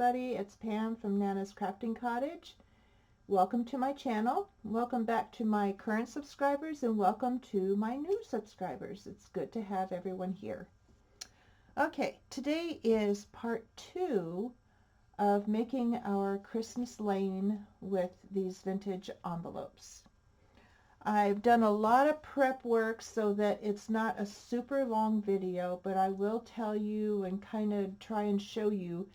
everybody, it's Pam from Nana's Crafting Cottage. Welcome to my channel. Welcome back to my current subscribers and welcome to my new subscribers. It's good to have everyone here. Okay, today is part 2 of making our Christmas lane with these vintage envelopes. I've done a lot of prep work so that it's not a super long video, but I will tell you and kind of try and show you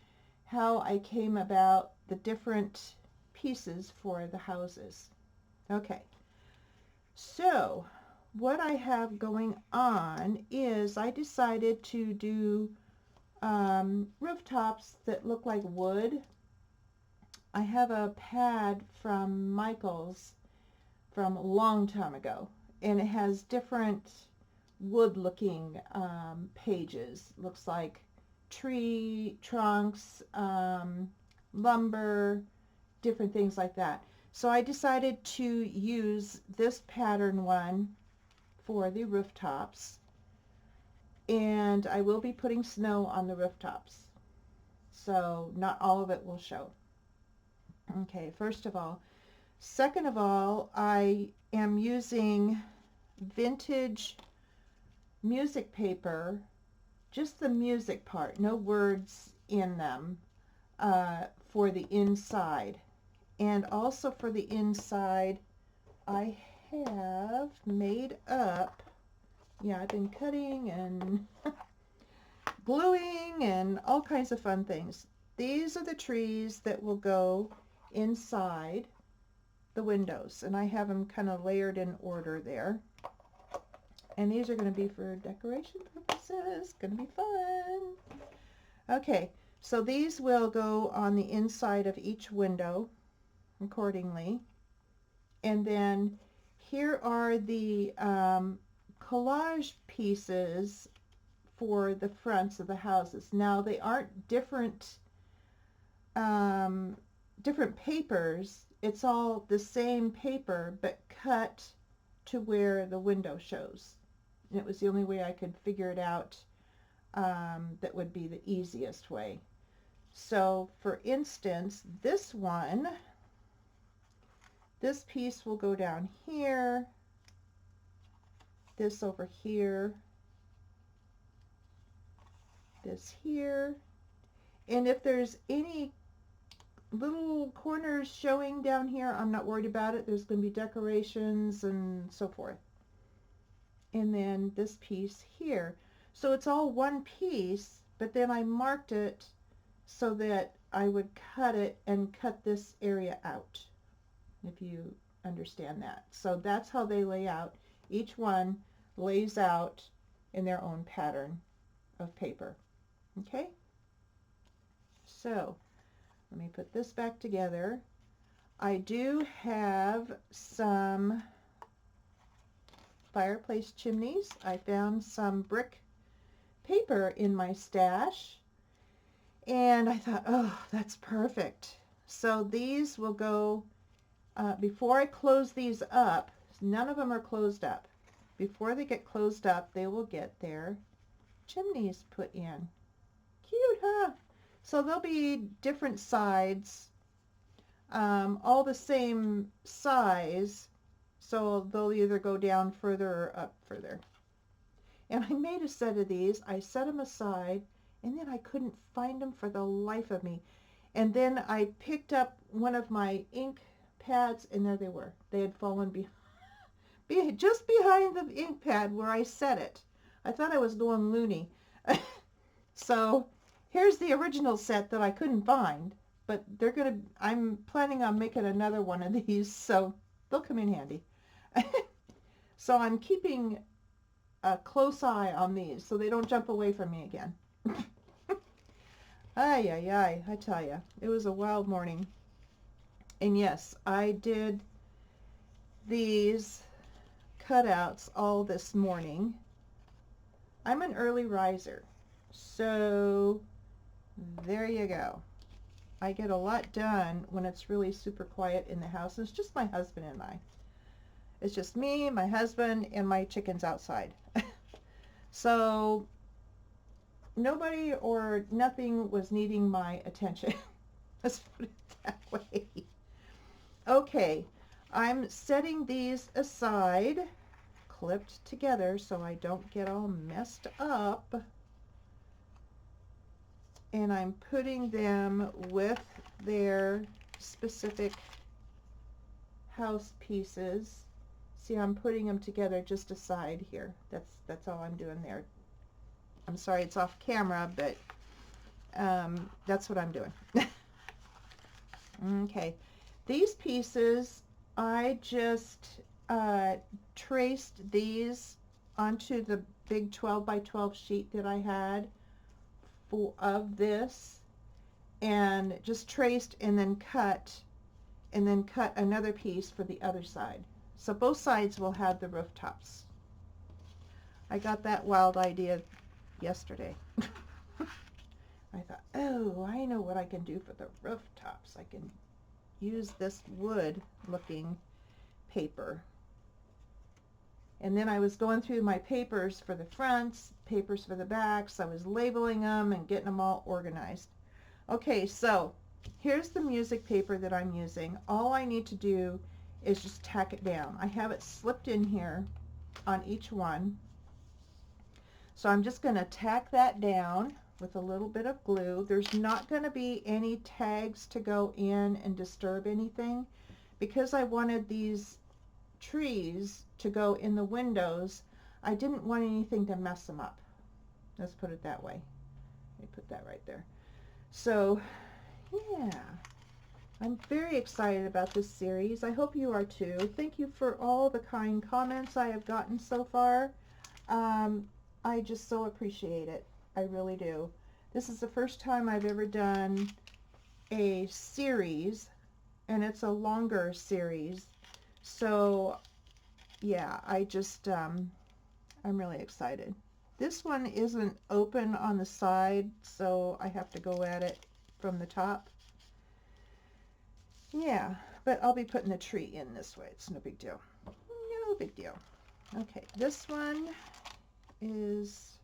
how I came about the different pieces for the houses. Okay, so what I have going on is I decided to do rooftops that look like wood. I have a pad from Michael's from a long time ago, and it has different wood looking pages. Looks like tree trunks, lumber, different things like that. So I decided to use this pattern one for the rooftops, and I will be putting snow on the rooftops, so not all of it will show. Okay, first of all. Second of all, I am using vintage music paper, just the music part, no words in them, for the inside. And also for the inside, I have made up, I've been cutting and gluing and all kinds of fun things. These are the trees that will go inside the windows, and I have them kind of layered in order there. And these are going to be for decoration purposes. Going to be fun. Okay, so these will go on the inside of each window accordingly. And then here are the collage pieces for the fronts of the houses. Now they aren't different papers. It's all the same paper, but cut to where the window shows. And it was the only way I could figure it out that would be the easiest way. So, for instance, this one, this piece will go down here, this over here, this here, and if there's any little corners showing down here, I'm not worried about it. There's going to be decorations and so forth. And then this piece here. So it's all one piece, but then I marked it so that I would cut it and cut this area out, if you understand that. So that's how they lay out. Each one lays out in their own pattern of paper. Okay? So let me put this back together. I do have some fireplace chimneys. I found some brick paper in my stash, and I thought, oh, that's perfect. So these will go, before I close these up, none of them are closed up. Before they get closed up, they will get their chimneys put in. Cute, huh? So they'll be different sides, all the same size, so they'll either go down further or up further. And I made a set of these. I set them aside, and then I couldn't find them for the life of me. And then I picked up one of my ink pads, and there they were. They had fallen just behind the ink pad where I set it. I thought I was going loony. So here's the original set that I couldn't find, but I'm planning on making another one of these, so they'll come in handy. So I'm keeping a close eye on these so they don't jump away from me again. Ay, ay, ay, I tell you, it was a wild morning. And yes, I did these cutouts all this morning. I'm an early riser, so there you go. I get a lot done when it's really super quiet in the house. It's just my husband and I. It's just me, my husband, and my chickens outside. So nobody or nothing was needing my attention. Let's put it that way. Okay, I'm setting these aside, clipped together so I don't get all messed up. And I'm putting them with their specific house pieces. See, I'm putting them together just aside here. That's all I'm doing there. I'm sorry it's off camera, but that's what I'm doing. Okay, these pieces, I just traced these onto the big 12 by 12 sheet that I had of this, and just traced and then cut another piece for the other side. So both sides will have the rooftops. I got that wild idea yesterday. I thought, oh, I know what I can do for the rooftops. I can use this wood looking paper. And then I was going through my papers for the fronts, papers for the backs. I was labeling them and getting them all organized. Okay, so here's the music paper that I'm using. All I need to do is just tack it down. I have it slipped in here on each one. So I'm just going to tack that down with a little bit of glue. There's not going to be any tags to go in and disturb anything. Because I wanted these trees to go in the windows, I didn't want anything to mess them up. Let's put it that way. Let me put that right there. So, yeah. I'm very excited about this series. I hope you are too. Thank you for all the kind comments I have gotten so far. I just so appreciate it. I really do. This is the first time I've ever done a series, and it's a longer series. So, yeah, I'm really excited. This one isn't open on the side, so I have to go at it from the top. Yeah, but I'll be putting the tree in this way. It's no big deal. No big deal. Okay, this one is,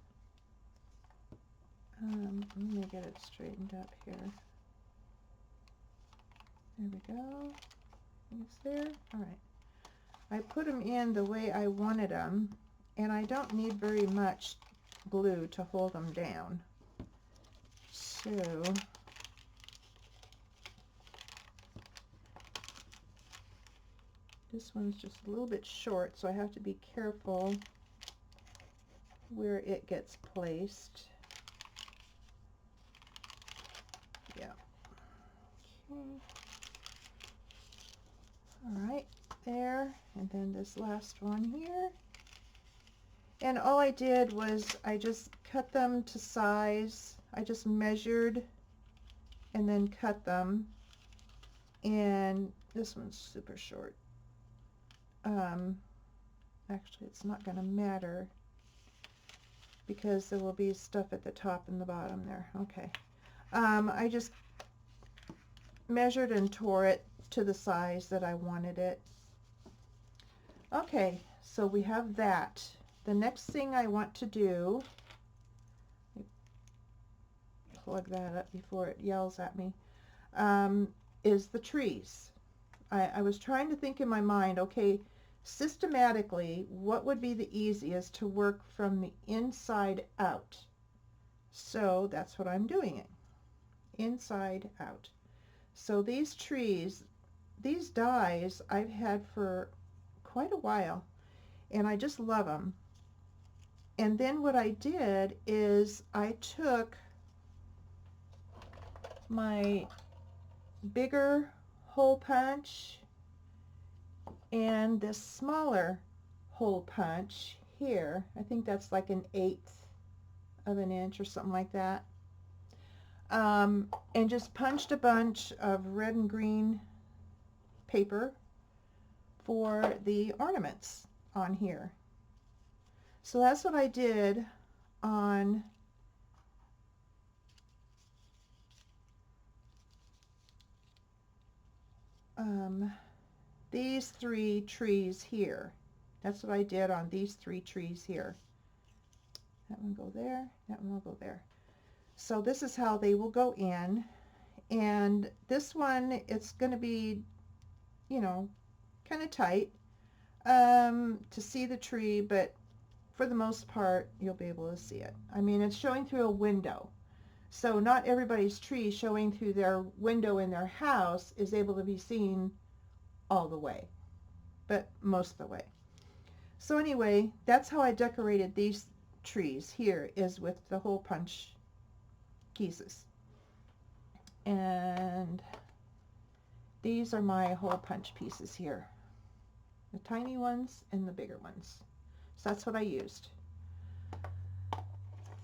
let me get it straightened up here. There we go. It's there. All right. I put them in the way I wanted them, and I don't need very much glue to hold them down. So this one's just a little bit short, so I have to be careful where it gets placed. Yeah. Okay. All right, there, and then this last one here. And all I did was I just cut them to size. I just measured and then cut them. And this one's super short. Actually, it's not going to matter because there will be stuff at the top and the bottom there. Okay. I just measured and tore it to the size that I wanted it. Okay, so we have that. The next thing I want to do, plug that up before it yells at me, is the trees. I was trying to think in my mind, okay, systematically, what would be the easiest to work from the inside out? So that's what I'm doing it. Inside out. So these trees, these dies I've had for quite a while, and I just love them. And then what I did is I took my bigger hole punch and this smaller hole punch here. I think that's like 1/8 of an inch or something like that. And just punched a bunch of red and green paper for the ornaments on here. So that's what I did on these 3 trees here. That's what I did on these 3 trees here. That one go there, that one will go there. So this is how they will go in, And this one, it's going to be, you know, kind of tight to see the tree, but for the most part, you'll be able to see it. I mean, it's showing through a window. So not everybody's tree showing through their window in their house is able to be seen all the way, but most of the way. So anyway, that's how I decorated these trees here, is with the hole punch pieces. And these are my hole punch pieces here. The tiny ones and the bigger ones. So that's what I used.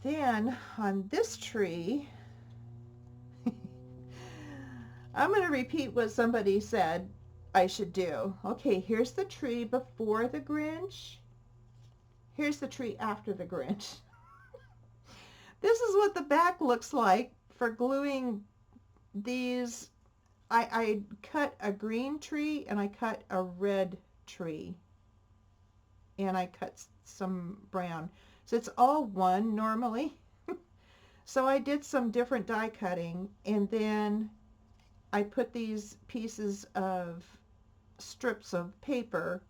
Then on this tree, I'm going to repeat what somebody said I should do. Okay, here's the tree before the Grinch. Here's the tree after the Grinch. This is what the back looks like for gluing these. I cut a green tree and I cut a red tree. And I cut some brown. So it's all one normally. So I did some different die cutting, and then I put these pieces of strips of paper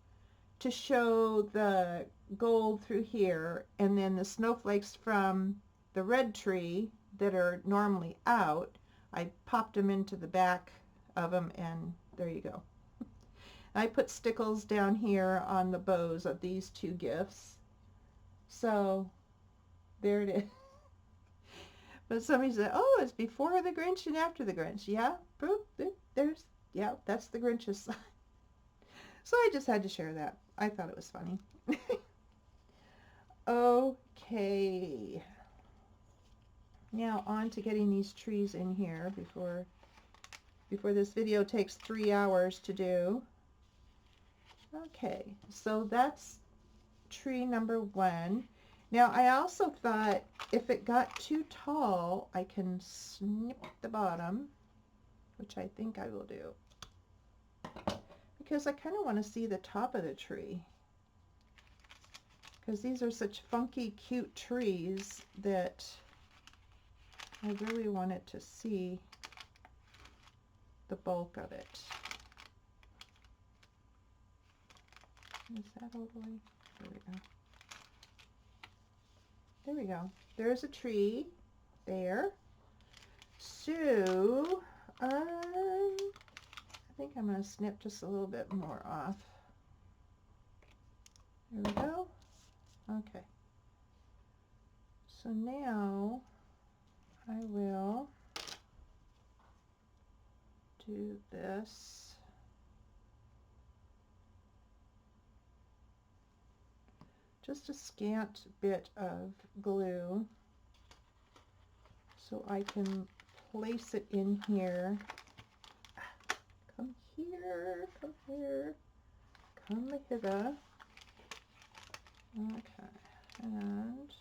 to show the gold through here, and then the snowflakes from the red tree that are normally out, I popped them into the back of them, and there you go. I put stickles down here on the bows of these two gifts. So there it is. But somebody said, oh, it's before the Grinch and after the Grinch. Yeah, there's, yeah, that's the Grinch's side. So I just had to share that. I thought it was funny. Okay. Now on to getting these trees in here before this video takes 3 hours to do. Okay, so that's tree number 1. Now I also thought if it got too tall, I can snip the bottom, which I think I will do, because I kind of want to see the top of the tree, because these are such funky, cute trees that I really wanted to see the bulk of it. Is that all the way? There we go. There we go. There's a tree there. So, I think I'm going to snip just a little bit more off. There we go. Okay. So now I will do this. Just a scant bit of glue so I can place it in here. Come here, come here, come hither. Okay, and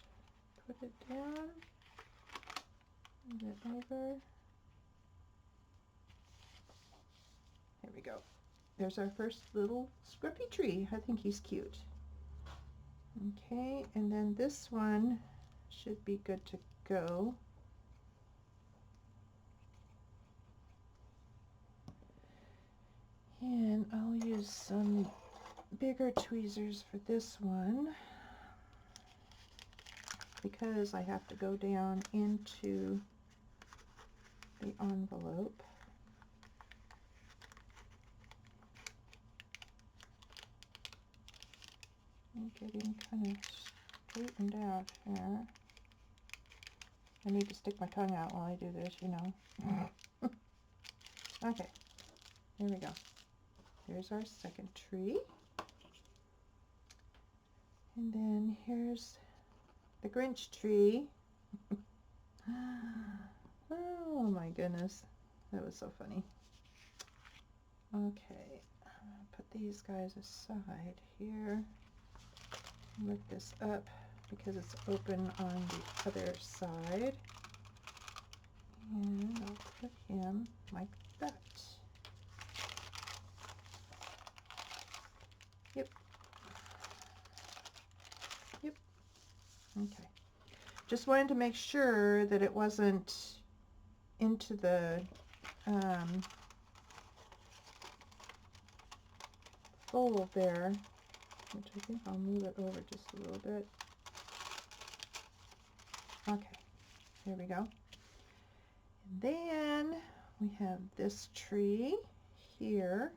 put it down, and it over. There we go. There's our first little scruffy tree. I think he's cute. Okay, and then this one should be good to go. And I'll use some bigger tweezers for this one, because I have to go down into the envelope. I'm getting kind of straightened out here. I need to stick my tongue out while I do this, you know. Okay, here we go. Here's our second tree. And then here's the Grinch tree. Oh my goodness, that was so funny. Okay, I'm going to put these guys aside here. Lift this up because it's open on the other side. And I'll put him like that. Yep. Yep. Okay. Just wanted to make sure that it wasn't into the fold there, which I think I'll move it over just a little bit. Okay, there we go. And then we have this tree here.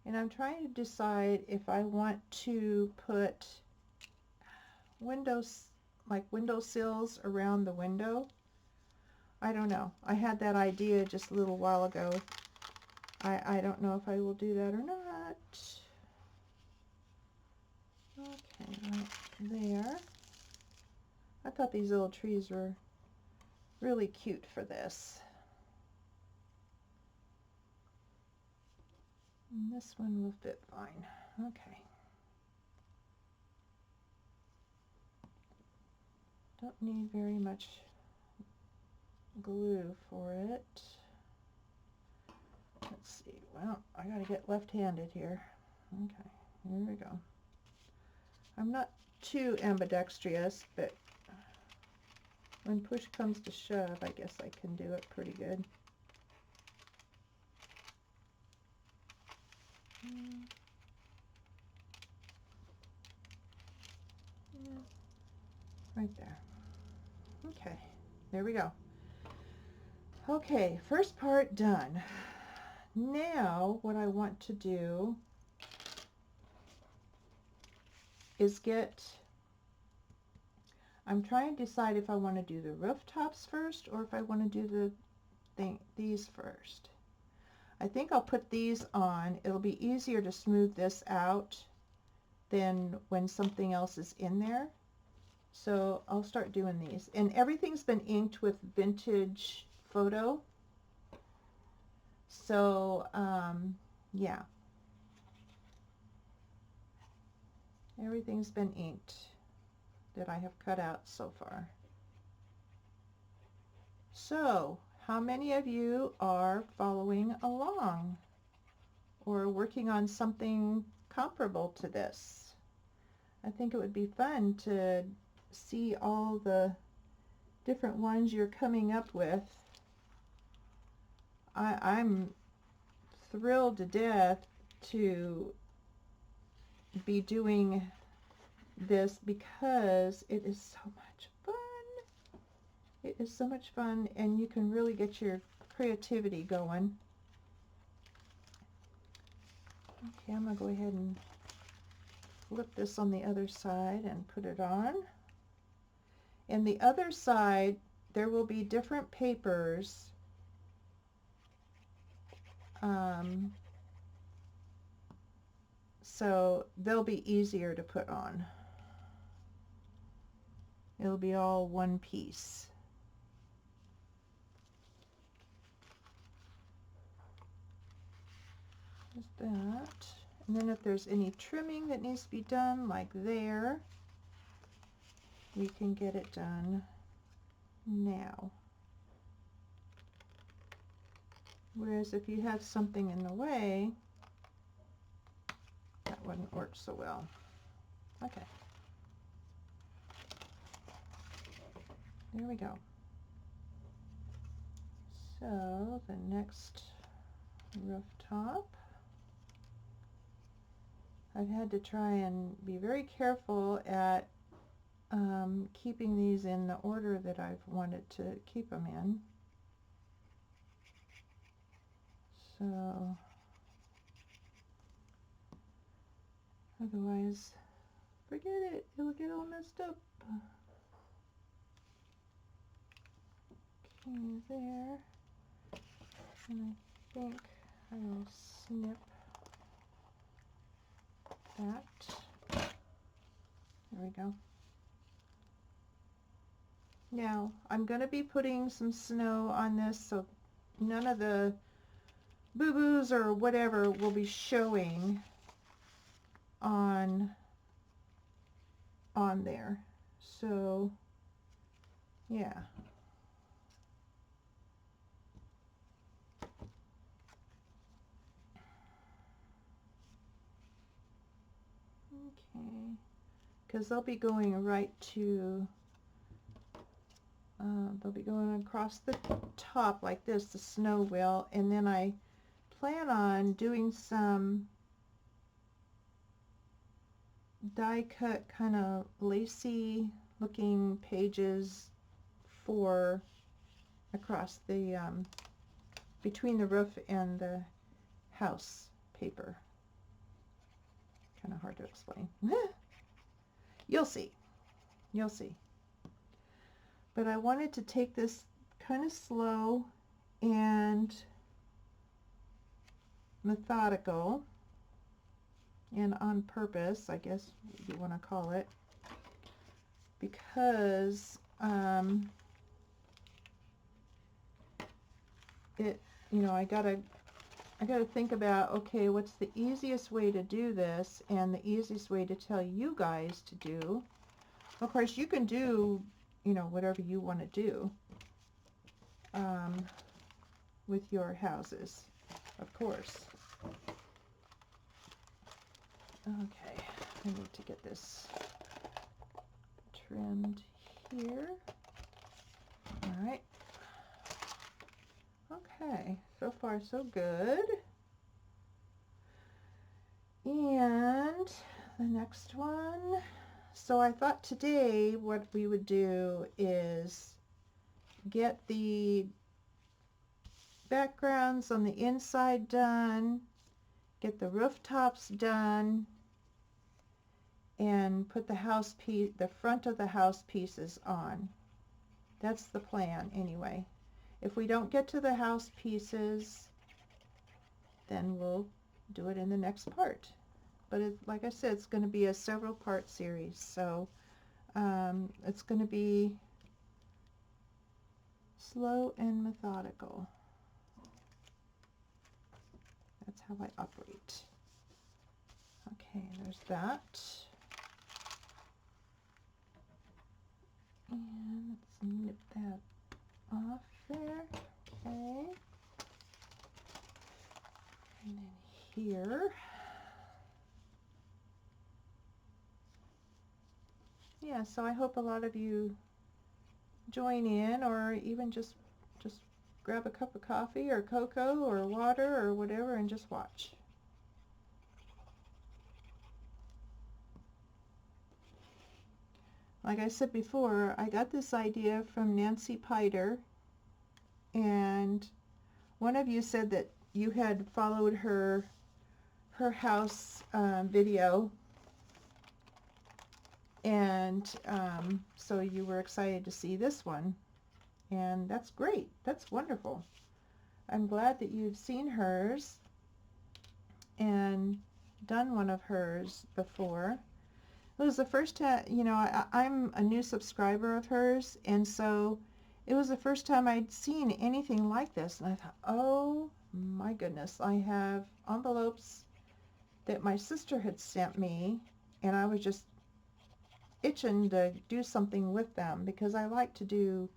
And I'm trying to decide if I want to put windows, like windowsills around the window. I don't know. I had that idea just a little while ago. I don't know if I will do that or not. Okay, right there. I thought these little trees were really cute for this. And this one will fit fine. Okay. Don't need very much glue for it. Let's see. Well, I gotta get left-handed here. Okay, here we go. I'm not too ambidextrous, but when push comes to shove, I guess I can do it pretty good. Right there. Okay, there we go. Okay, first part done. Now what I want to do is I'm trying to decide if I want to do the rooftops first or if I want to do these first. I think I'll put these on. It'll be easier to smooth this out than when something else is in there. So I'll start doing these. And everything's been inked with Vintage Photo. So, yeah. Everything's been inked that I have cut out so far. So, how many of you are following along or working on something comparable to this? I think it would be fun to see all the different ones you're coming up with. I'm thrilled to death to be doing this because it is so much fun. It is so much fun, and you can really get your creativity going. Okay, I'm going to go ahead and flip this on the other side and put it on. And the other side, there will be different papers. So they'll be easier to put on. It'll be all one piece. There's that. And then if there's any trimming that needs to be done, like there, we can get it done now. Whereas if you have something in the way, that wouldn't work so well. Okay. There we go. So the next rooftop, I've had to try and be very careful at keeping these in the order that I've wanted to keep them in. So otherwise, forget it, it'll get all messed up. Okay, there. And I think I will snip that. There we go. Now, I'm going to be putting some snow on this, so none of the boo-boos or whatever will be showing on there. So, yeah. Okay, because they'll be going right to they'll be going across the top like this, the snow will, and then I plan on doing some die cut kind of lacy looking pages for across the between the roof and the house paper. Kind of hard to explain. You'll see. You'll see. But I wanted to take this kind of slow and methodical and on purpose, I guess you want to call it, because I gotta think about, okay, what's the easiest way to do this and the easiest way to tell you guys to do. Of course, you can do, whatever you want to do with your houses, of course. Okay, I need to get this trimmed here. All right. Okay, so far so good. And the next one. So I thought today what we would do is get the backgrounds on the inside done, get the rooftops done, and put the front of the house pieces on. That's the plan anyway. If we don't get to the house pieces, then we'll do it in the next part. But like I said, it's going to be a several part series, so it's going to be slow and methodical. That's how I operate. Okay, there's that. And let's nip that off there. Okay. And then here. Yeah, so I hope a lot of you join in, or even just grab a cup of coffee or cocoa or water or whatever and just watch. Like I said before, I got this idea from Nancy Piter, and one of you said that you had followed her house video, and so you were excited to see this one, and that's great. That's wonderful. I'm glad that you've seen hers and done one of hers before. It was the first time, I'm a new subscriber of hers, and so it was the first time I'd seen anything like this, and I thought, oh my goodness, I have envelopes that my sister had sent me, and I was just itching to do something with them because I like to do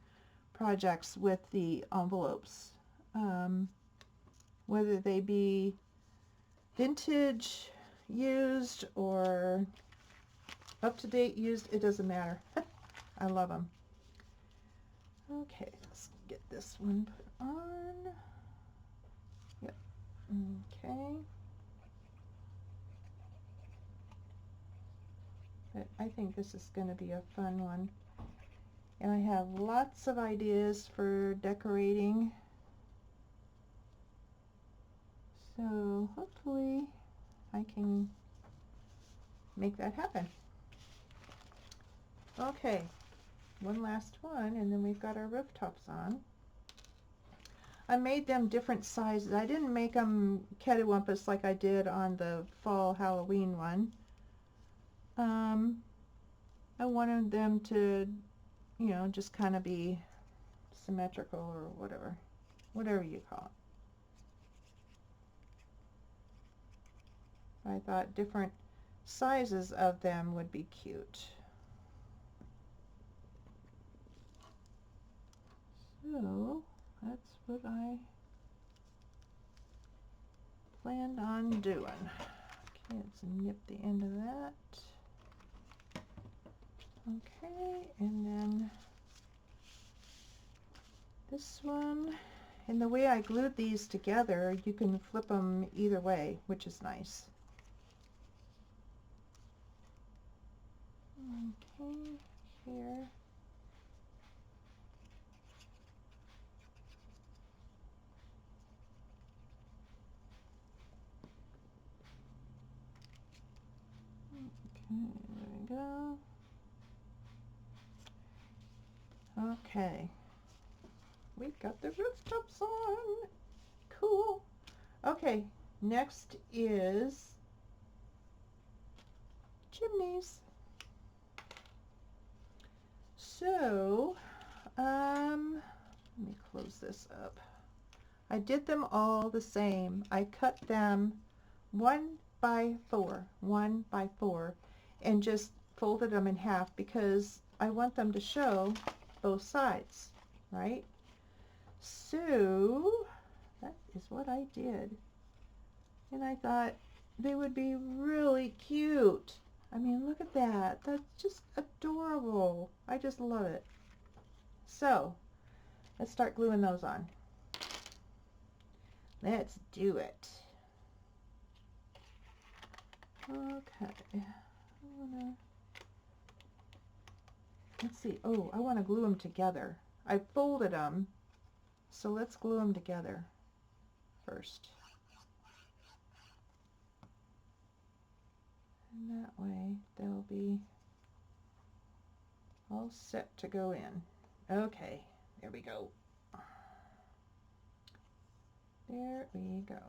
projects with the envelopes, whether they be vintage used or up-to-date used, it doesn't matter. I love them. Okay, let's get this one put on. Yep. Okay. But I think this is going to be a fun one. And I have lots of ideas for decorating. So hopefully I can make that happen. Okay, one last one, and then we've got our rooftops on. I made them different sizes. I didn't make them cattywampus like I did on the fall Halloween one. I wanted them to, just kind of be symmetrical or whatever you call it. I thought different sizes of them would be cute. So that's what I planned on doing. Okay, let's nip the end of that. Okay, and then This one, and the way I glued these together, you can flip them either way, which is nice. Okay, here. Okay, there we go. Okay, we've got the rooftops on. Cool. Okay, next is chimneys. So, let me close this up. I did them all the same. I cut them 1 by 4, 1 by 4, and just folded them in half because I want them to show both sides, right? So that is what I did. And I thought they would be really cute. I mean, look at that. That's just adorable. I just love it. So let's start gluing those on. Let's do it. Okay. Let's see. Oh, I want to glue them together. I folded them, so let's glue them together first. And that way they'll be all set to go in. Okay, there we go. There we go.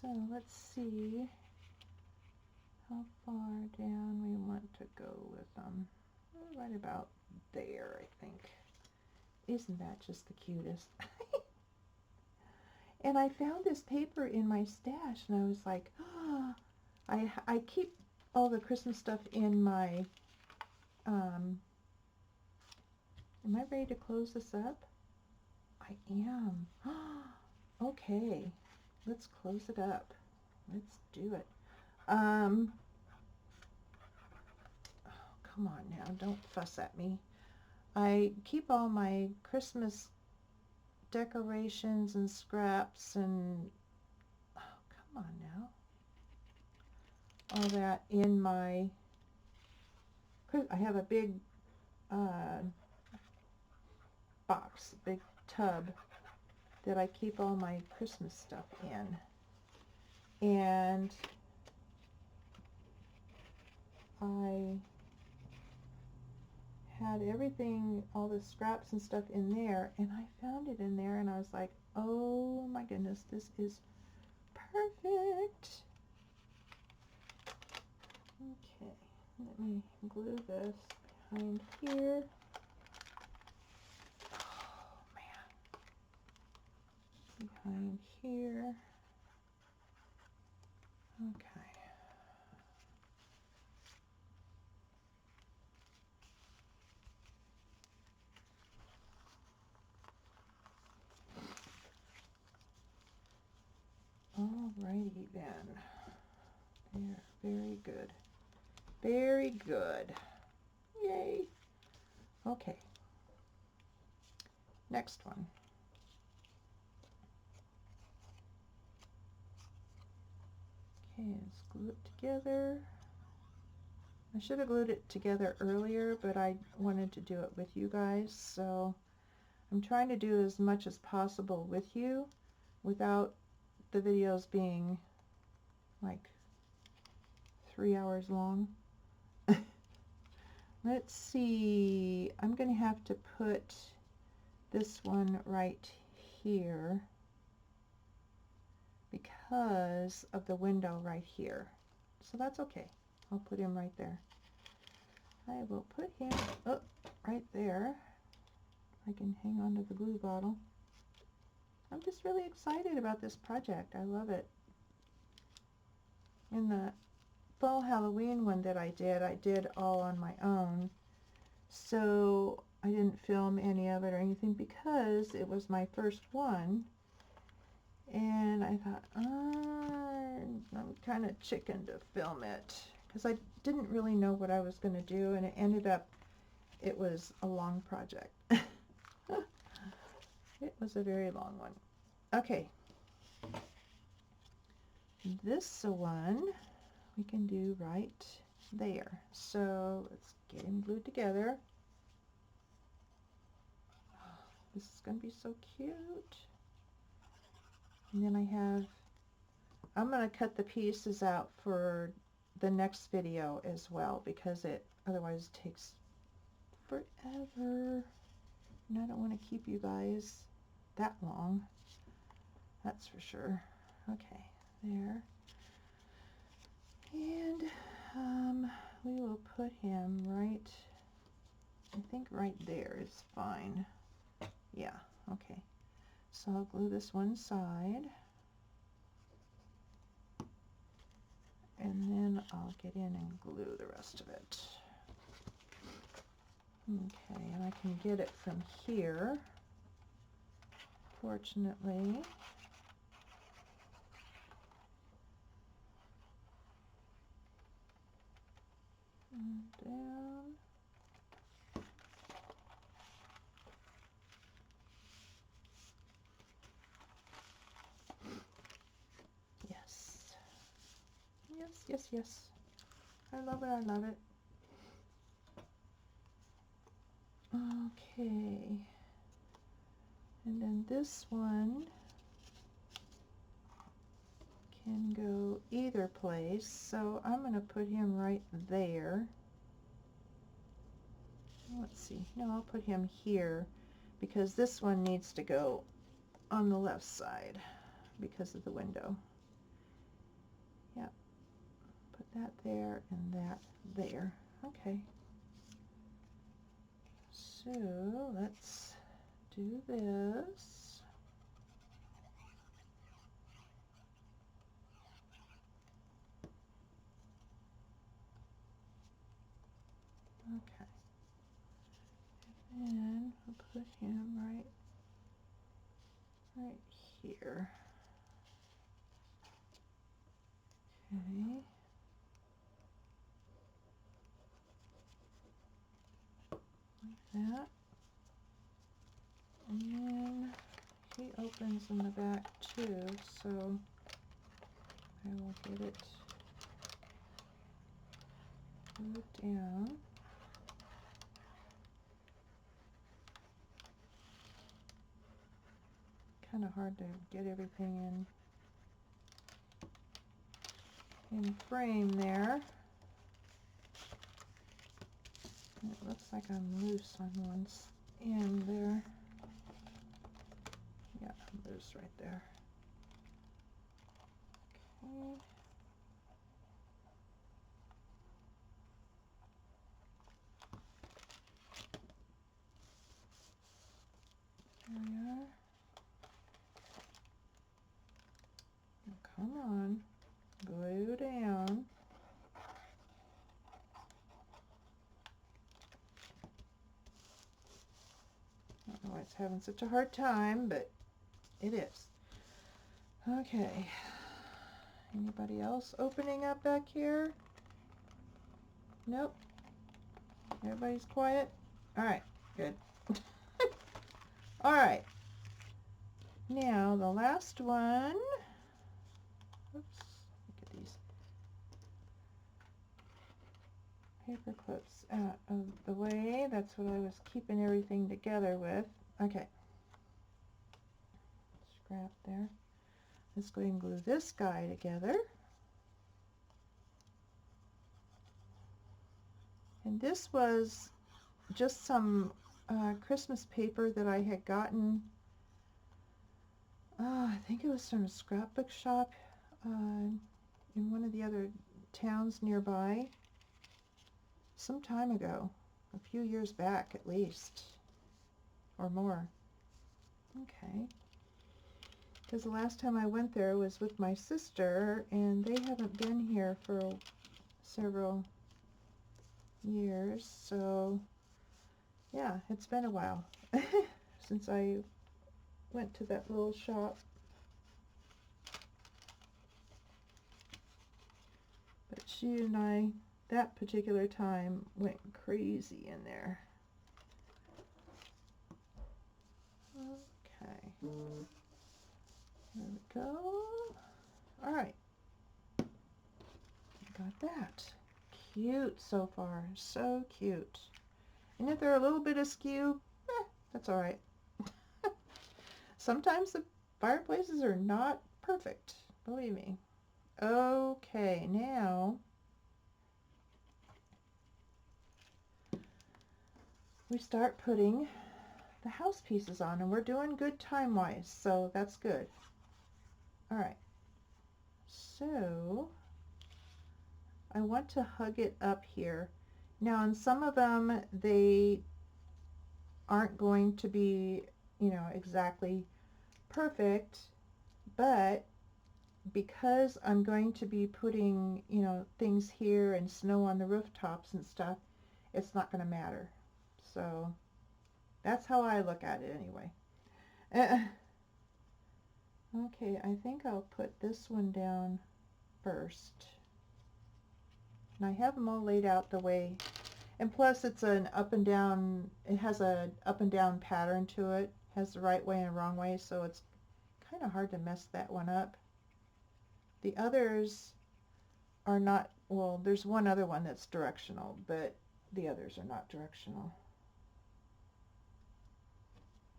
So let's see how far down we want to go with them. Right about there, I think. Isn't that just the cutest? And I found this paper in my stash, and I was like, oh, I keep all the Christmas stuff in my, am I ready to close this up? I am. Okay, let's close it up. Let's do it. Oh, come on now, don't fuss at me. I keep all my Christmas decorations and scraps and, oh, come on now, all that in my, I have a big box, big tub that I keep all my Christmas stuff in, and I had everything, all the scraps and stuff in there, and I found it in there, and I was like, oh my goodness, this is perfect. Okay, let me glue this behind here. Oh man, behind here. Okay. Alrighty then. There, very good. Very good. Yay. Okay. Next one. Okay, let's glue it together. I should have glued it together earlier, but I wanted to do it with you guys, so I'm trying to do as much as possible with you without the videos being like 3 hours long. Let's see, I'm going to have to put this one right here because of the window right here. So that's okay. I'll put him right there. I will put him up right there. I can hang on to the glue bottle. I'm just really excited about this project. I love it. In the fall Halloween one that I did all on my own. So I didn't film any of it or anything because it was my first one. And I thought, I'm kind of chicken to film it because I didn't really know what I was going to do, and it ended up, it was a long project. It was a very long one. Okay, this one we can do right there. So let's get him glued together. This is going to be so cute. And then I'm going to cut the pieces out for the next video as well, because it otherwise takes forever. And I don't want to keep you guys that long. That's for sure. Okay, there. And we will put him right, I think right there is fine. Yeah, okay. So I'll glue this one side. And then I'll get in and glue the rest of it. Okay, and I can get it from here, fortunately. And down. Yes. Yes, yes, yes. I love it, I love it. Okay. And then this one can go either place, so I'm going to put him right there. Let's see, no, I'll put him here because this one needs to go on the left side because of the window. Yep, put that there and that there. Okay, so let's do this. Okay, and we'll put him right here. Okay. Like that. And then he opens in the back too, so I will get it glued down. Kind of hard to get everything in frame there. And it looks like I'm loose on one end there. Yeah, I'm loose right there. Okay. There we are. Now come on, glue down. I don't know why it's having such a hard time, but it is. Okay. Anybody else opening up back here? Nope. Everybody's quiet? Alright, good. Alright. Now the last one. Oops. Look at these paper clips out of the way. That's what I was keeping everything together with. Okay. Scrap there. Let's go ahead and glue this guy together. And this was just some Christmas paper that I had gotten. I think it was from a scrapbook shop in one of the other towns nearby some time ago, a few years back at least, or more. Okay. Because the last time I went there was with my sister, and they haven't been here for several years, so yeah, it's been a while since I went to that little shop. But She and I, that particular time, went crazy in there. Okay. There we go. All right. Got that. Cute so far. So cute. And if they're a little bit askew, that's all right. Sometimes the fireplaces are not perfect. Believe me. Okay, now we start putting the house pieces on, and we're doing good time-wise, so that's good. All right. So I want to hug it up here. Now, on some of them, they aren't going to be, you know, exactly perfect, but because I'm going to be putting, you know, things here and snow on the rooftops and stuff, it's not going to matter. So that's how I look at it anyway. Okay, I think I'll put this one down first. And I have them all laid out the way, and plus it's an up and down, it has a up and down pattern to it, has the right way and wrong way, so it's kind of hard to mess that one up. The others are not, well, there's one other one that's directional, but the others are not directional.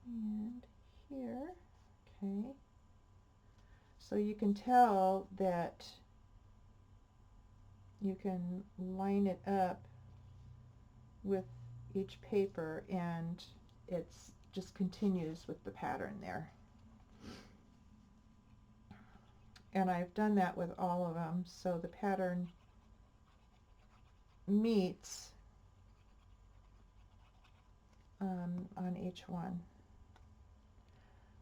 And here, okay. So you can tell that you can line it up with each paper and it's just continues with the pattern there. And I've done that with all of them, so the pattern meets on each one.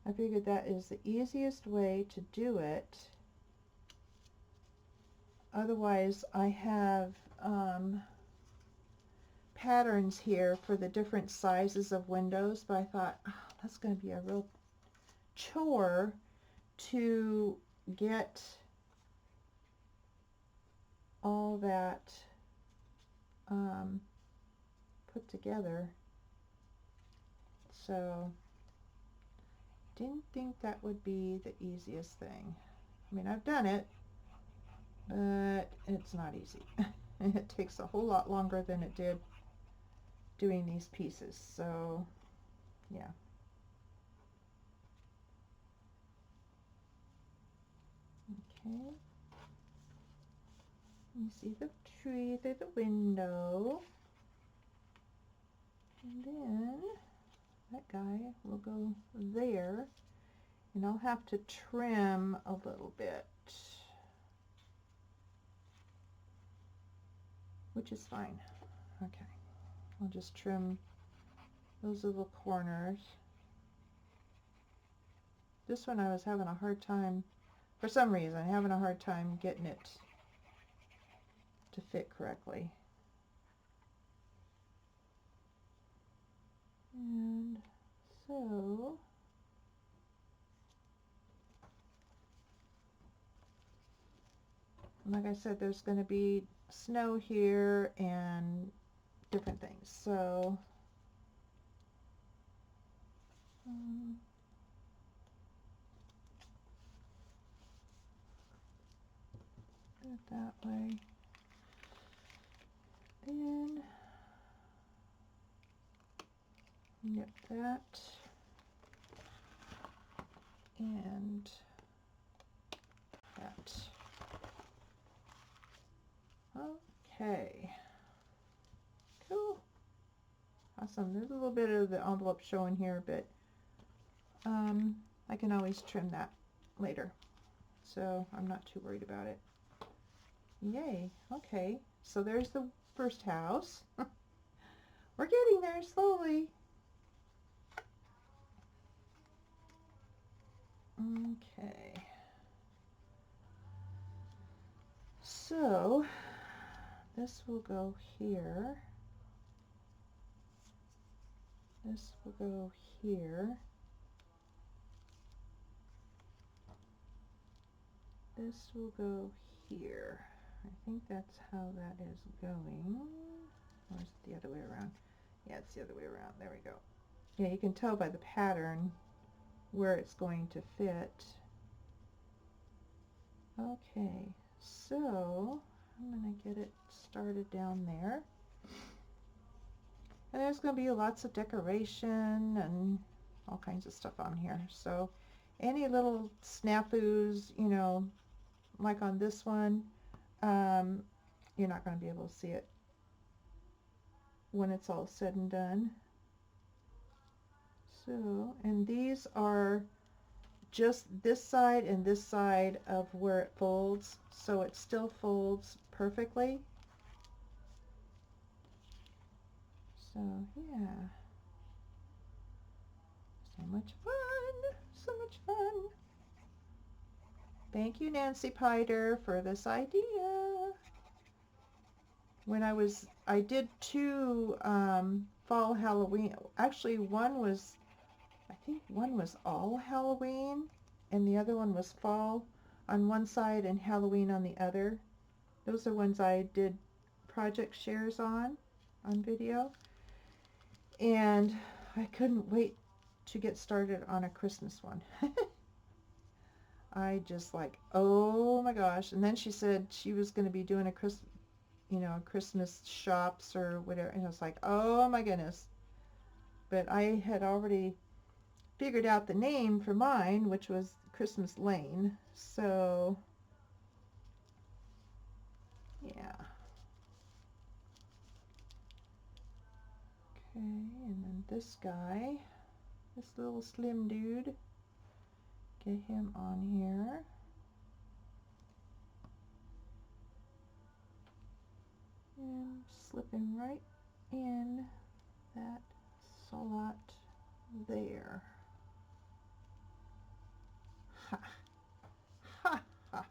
I figured that is the easiest way to do it. Otherwise, I have patterns here for the different sizes of windows, but I thought, oh, that's going to be a real chore to get all that put together. So didn't think that would be the easiest thing. I mean, I've done it, but it's not easy. It takes a whole lot longer than it did doing these pieces. So yeah. Okay. You see the tree through the window. And then that guy will go there. And I'll have to trim a little bit, which is fine. Okay. I'll just trim those little corners. This one I was having a hard time, for some reason, having a hard time getting it to fit correctly. And so like I said, there's going to be snow here and different things. So do it that way. Then get that and that. Okay. Cool. Awesome. There's a little bit of the envelope showing here, but I can always trim that later. So I'm not too worried about it. Yay. Okay. So there's the first house. We're getting there slowly. Okay. So this will go here. This will go here. This will go here. I think that's how that is going. Or is it the other way around? Yeah, it's the other way around. There we go. Yeah, you can tell by the pattern where it's going to fit. Okay, so I'm going to get it started down there. And there's going to be lots of decoration and all kinds of stuff on here. So any little snafus, you know, like on this one, you're not going to be able to see it when it's all said and done. So, and these are just this side and this side of where it folds, so it still folds perfectly. So yeah, so much fun, so much fun. Thank you, Nancy Piter, for this idea. When I did two fall Halloween, actually I think one was all Halloween and the other one was fall on one side and Halloween on the other. Those are ones I did project shares on video. And I couldn't wait to get started on a Christmas one. I just like, oh my gosh. And then she said she was going to be doing a Christmas shops or whatever. And I was like, oh my goodness. But I had already figured out the name for mine, which was Christmas Lane. So, yeah. Okay, and then this guy, this little slim dude, get him on here. And slip him right in that slot there. Ha, ha, ha, ha.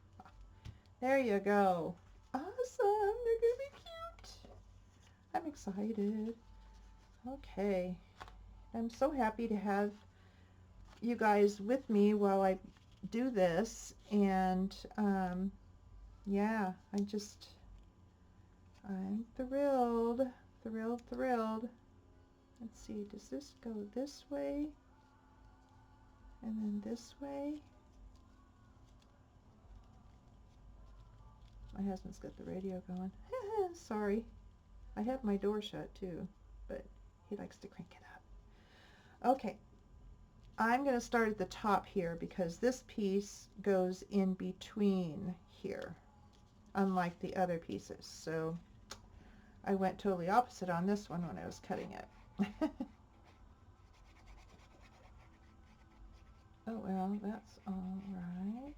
There you go. Awesome, they're gonna be cute. I'm excited. Okay, I'm so happy to have you guys with me while I do this, and yeah, I'm thrilled, thrilled, thrilled. Let's see, does this go this way and then this way? My husband's got the radio going. Sorry. I have my door shut too, but he likes to crank it up. Okay. I'm going to start at the top here because this piece goes in between here, unlike the other pieces. So I went totally opposite on this one when I was cutting it. Oh well, that's all right.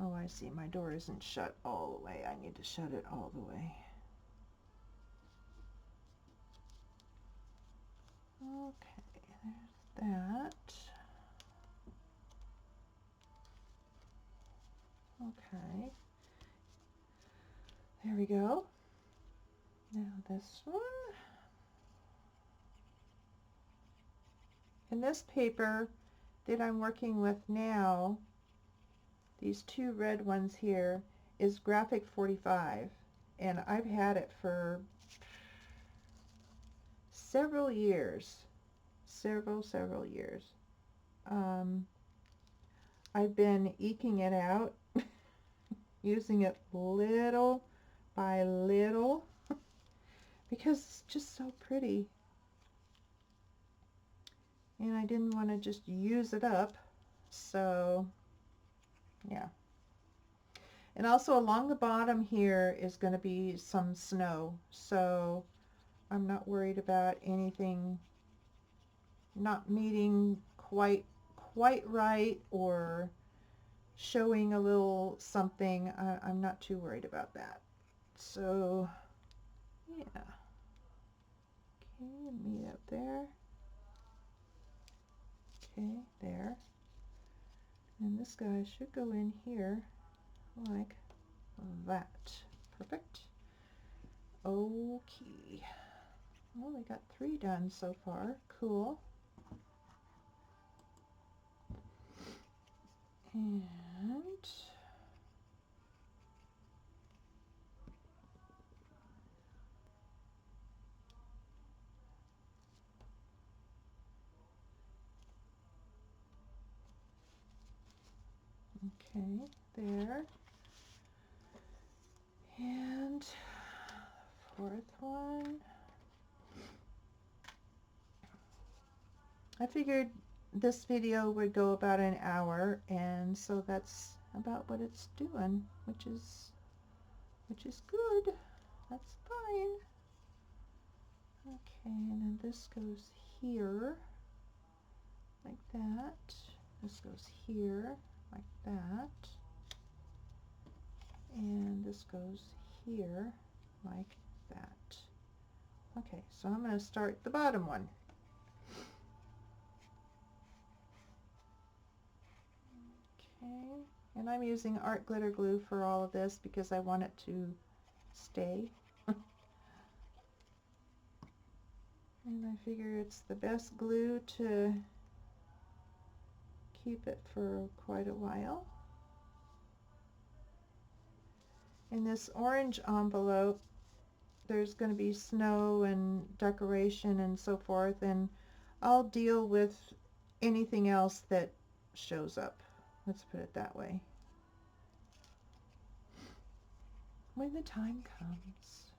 Oh, I see. My door isn't shut all the way. I need to shut it all the way. Okay, there's that. Okay. There we go. Now this one. And this paper that I'm working with now, these two red ones here, is Graphic 45. And I've had it for several years. Several years. I've been eking it out, using it little by little, because it's just so pretty. And I didn't want to just use it up, so yeah. And also along the bottom here is going to be some snow, so I'm not worried about anything not meeting quite right or showing a little something. I'm not too worried about that. So yeah. Okay, meet up there. Okay, there. And this guy should go in here like that. Perfect. Okay. Well, we got 3 done so far. Cool. And okay, there. And fourth one. I figured this video would go about an hour, and so that's about what it's doing, which is good. That's fine. Okay, and then this goes here like that. This goes here like that. And this goes here like that. Okay, so I'm going to start the bottom one. Okay, and I'm using art glitter glue for all of this because I want it to stay. And I figure it's the best glue to keep it for quite a while. In this orange envelope, there's going to be snow and decoration and so forth, and I'll deal with anything else that shows up. Let's put it that way. When the time comes.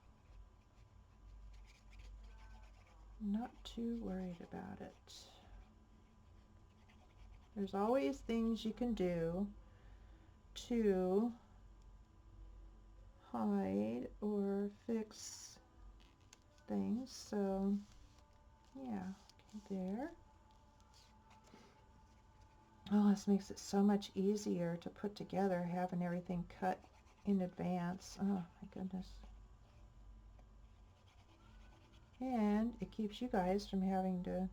I'm not too worried about it. There's always things you can do to hide or fix things. So yeah, okay, there. Oh, this makes it so much easier to put together, having everything cut in advance. Oh my goodness. And it keeps you guys from having to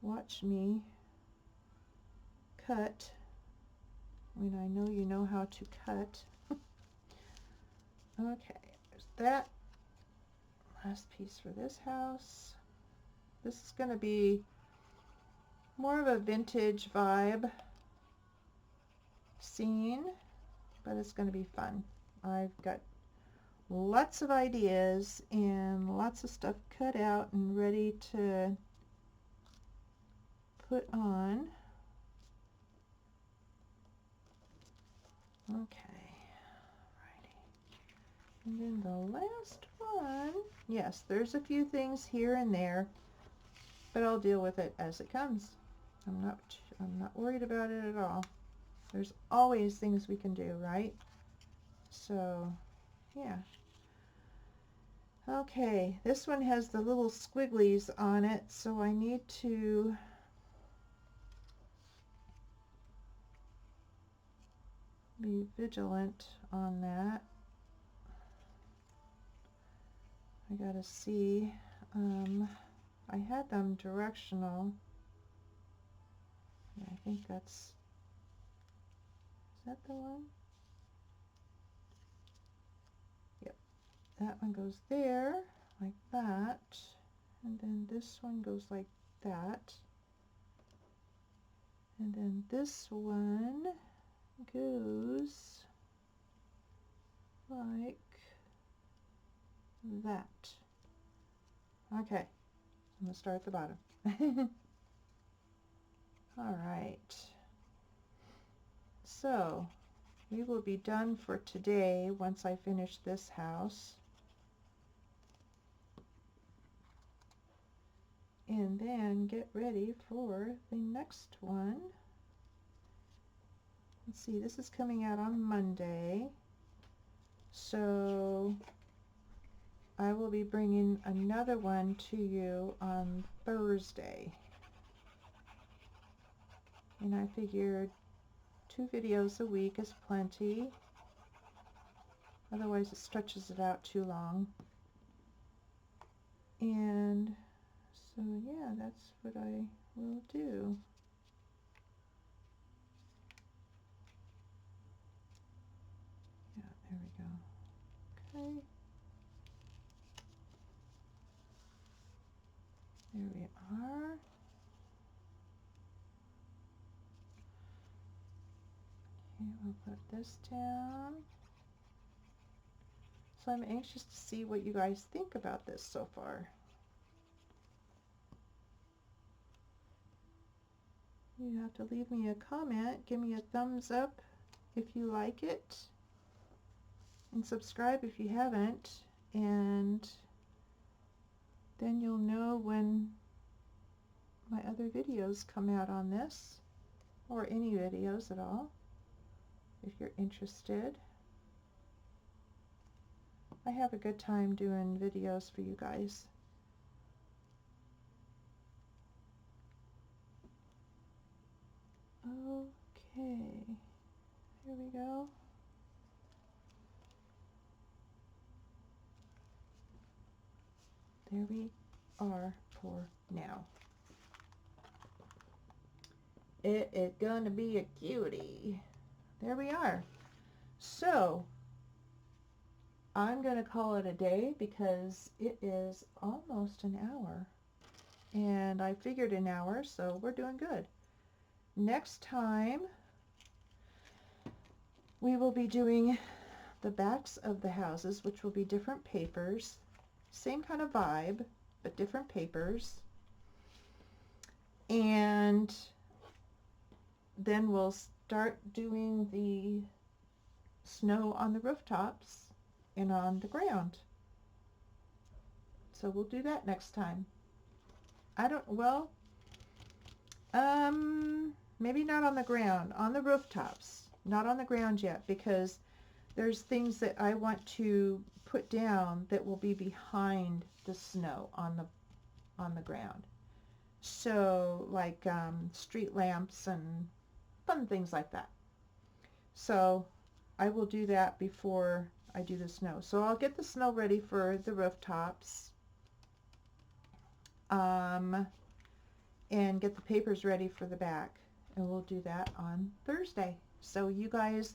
watch me cut when I know you know how to cut. Okay, there's that. Last piece for this house. This is going to be more of a vintage vibe scene, but it's going to be fun. I've got lots of ideas and lots of stuff cut out and ready to put on. Okay, righty. And then the last one, yes, there's a few things here and there, but I'll deal with it as it comes. I'm not worried about it at all. There's always things we can do, right? So, yeah. Okay, this one has the little squigglies on it, so I need to be vigilant on that. I gotta see. I had them directional. Yeah, I think that's, is that the one? Yep, that one goes there, like that. And then this one goes like that. And then this one goes like that. Okay, I'm going to start at the bottom. All right. So we will be done for today once I finish this house. And then get ready for the next one. Let's see, this is coming out on Monday. So I will be bringing another one to you on Thursday. And I figured 2 videos a week is plenty. Otherwise it stretches it out too long. And so yeah, that's what I will do. Yeah, there we go. Okay. There we are. Okay, we'll put this down. So I'm anxious to see what you guys think about this so far. You have to leave me a comment, give me a thumbs up if you like it, and subscribe if you haven't, and then you'll know when my other videos come out on this, or any videos at all, if you're interested. I have a good time doing videos for you guys. Okay, here we go. There we are for now. It is gonna be a cutie. There we are. So I'm gonna call it a day because it is almost an hour, and I figured an hour, so we're doing good. Next time we will be doing the backs of the houses, which will be different papers, same kind of vibe, but different papers. And then we'll start doing the snow on the rooftops and on the ground. So we'll do that next time. Maybe not on the ground, on the rooftops. Not on the ground yet, because there's things that I want to put down that will be behind the snow on the ground. So like street lamps and fun things like that. So I will do that before I do the snow. So I'll get the snow ready for the rooftops, and get the papers ready for the back, and we'll do that on Thursday. So you guys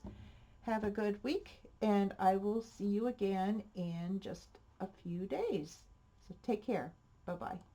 have a good week, and I will see you again in just a few days. So take care. Bye-bye.